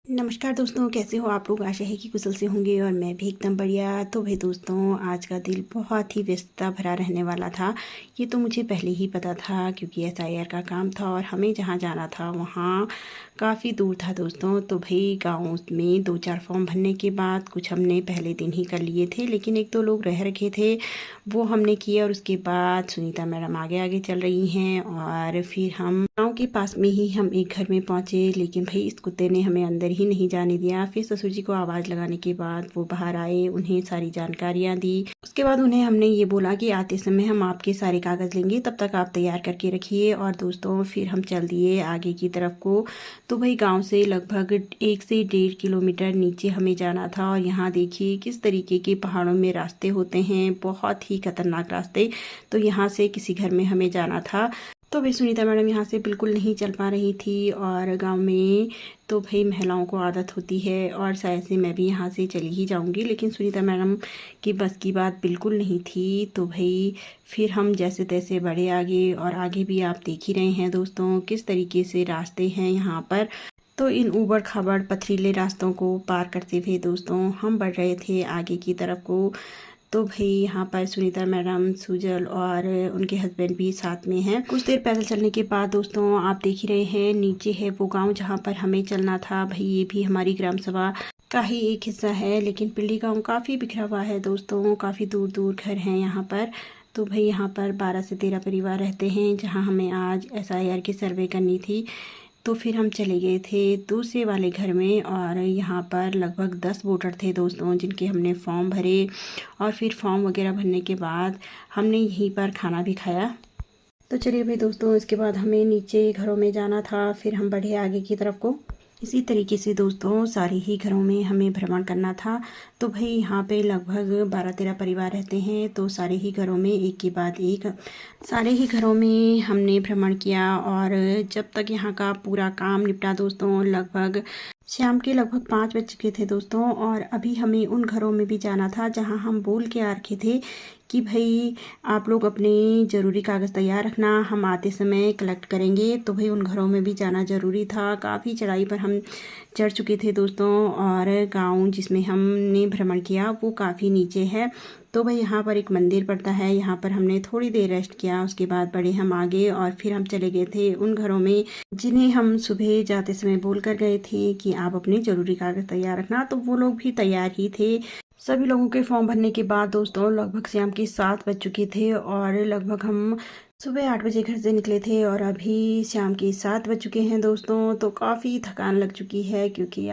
नमस्कार दोस्तों, कैसे हो आप लोग। आशा है कि कुशल से होंगे और मैं भी एकदम बढ़िया। तो भाई दोस्तों, आज का दिन बहुत ही व्यस्तता भरा रहने वाला था। ये तो मुझे पहले ही पता था क्योंकि एसआईआर का काम था और हमें जहाँ जाना था वहाँ काफ़ी दूर था दोस्तों। तो भाई गाँव में 2-4 फॉर्म भरने के बाद कुछ हमने पहले दिन ही कर लिए थे, लेकिन 1-2 लोग रह रखे थे, वो हमने किए। और उसके बाद सुनीता मैडम आगे आगे चल रही हैं और फिर हम गाँव के पास में ही हम एक घर में पहुँचे, लेकिन भाई इस कुत्ते ने हमें अंदर ही नहीं जाने दिया। फिर ससुर जी को आवाज़ लगाने के बाद वो बाहर आए, उन्हें सारी जानकारियाँ दी। उसके बाद उन्हें हमने ये बोला कि आते समय हम आपके सारे कागज़ लेंगे, तब तक आप तैयार करके रखिए। और दोस्तों फिर हम चल दिए आगे की तरफ को। तो भाई गांव से लगभग 1 से 1.5 किलोमीटर नीचे हमें जाना था। और यहाँ देखिए किस तरीके के पहाड़ों में रास्ते होते हैं, बहुत ही खतरनाक रास्ते। तो यहाँ से किसी घर में हमें जाना था। तो भाई सुनीता मैडम यहाँ से बिल्कुल नहीं चल पा रही थी। और गांव में तो भाई महिलाओं को आदत होती है और शायद से मैं भी यहाँ से चली ही जाऊँगी, लेकिन सुनीता मैडम की बस की बात बिल्कुल नहीं थी। तो भाई फिर हम जैसे तैसे बढ़े आगे, और आगे भी आप देख ही रहे हैं दोस्तों किस तरीके से रास्ते हैं यहाँ पर। तो इन ऊबड़ खाबड़ पथरीले रास्तों को पार करते हुए दोस्तों हम बढ़ रहे थे आगे की तरफ को। तो भाई यहाँ पर सुनीता मैडम, सुजल और उनके हस्बैंड भी साथ में हैं। कुछ देर पैदल चलने के बाद दोस्तों आप देख ही रहे हैं नीचे है वो गांव जहाँ पर हमें चलना था। भाई ये भी हमारी ग्राम सभा का ही एक हिस्सा है, लेकिन पिल्ली गांव काफ़ी बिखरा हुआ है दोस्तों, काफ़ी दूर दूर घर हैं यहाँ पर। तो भाई यहाँ पर 12 से 13 परिवार रहते हैं, जहाँ हमें आज एसआईआर की सर्वे करनी थी। तो फिर हम चले गए थे दूसरे वाले घर में, और यहाँ पर लगभग 10 वोटर थे दोस्तों, जिनके हमने फॉर्म भरे। और फिर फॉर्म वगैरह भरने के बाद हमने यहीं पर खाना भी खाया। तो चलिए भाई दोस्तों, इसके बाद हमें नीचे घरों में जाना था, फिर हम बढ़े आगे की तरफ को। इसी तरीके से दोस्तों सारे ही घरों में हमें भ्रमण करना था। तो भाई यहाँ पे लगभग 12-13 परिवार रहते हैं, तो सारे ही घरों में एक के बाद एक सारे ही घरों में हमने भ्रमण किया। और जब तक यहाँ का पूरा काम निपटा दोस्तों, लगभग शाम के लगभग 5 बज चुके थे दोस्तों। और अभी हमें उन घरों में भी जाना था जहाँ हम बोल के आ रखे थे कि भाई आप लोग अपने ज़रूरी कागज़ तैयार रखना, हम आते समय कलेक्ट करेंगे। तो भाई उन घरों में भी जाना ज़रूरी था। काफ़ी चढ़ाई पर हम चढ़ चुके थे दोस्तों, और गांव जिसमें हमने भ्रमण किया वो काफ़ी नीचे है। तो भाई यहाँ पर एक मंदिर पड़ता है, यहाँ पर हमने थोड़ी देर रेस्ट किया। उसके बाद बढ़े हम आगे और फिर हम चले गए थे उन घरों में जिन्हें हम सुबह जाते समय बोल कर गए थे कि आप अपने ज़रूरी कागज़ तैयार रखना। तो वो लोग भी तैयार ही थे। सभी लोगों के फॉर्म भरने के बाद दोस्तों लगभग शाम के 7 बज चुके थे, और लगभग हम सुबह 8 बजे घर से निकले थे और अभी शाम के 7 बज चुके हैं दोस्तों। तो काफ़ी थकान लग चुकी है, क्योंकि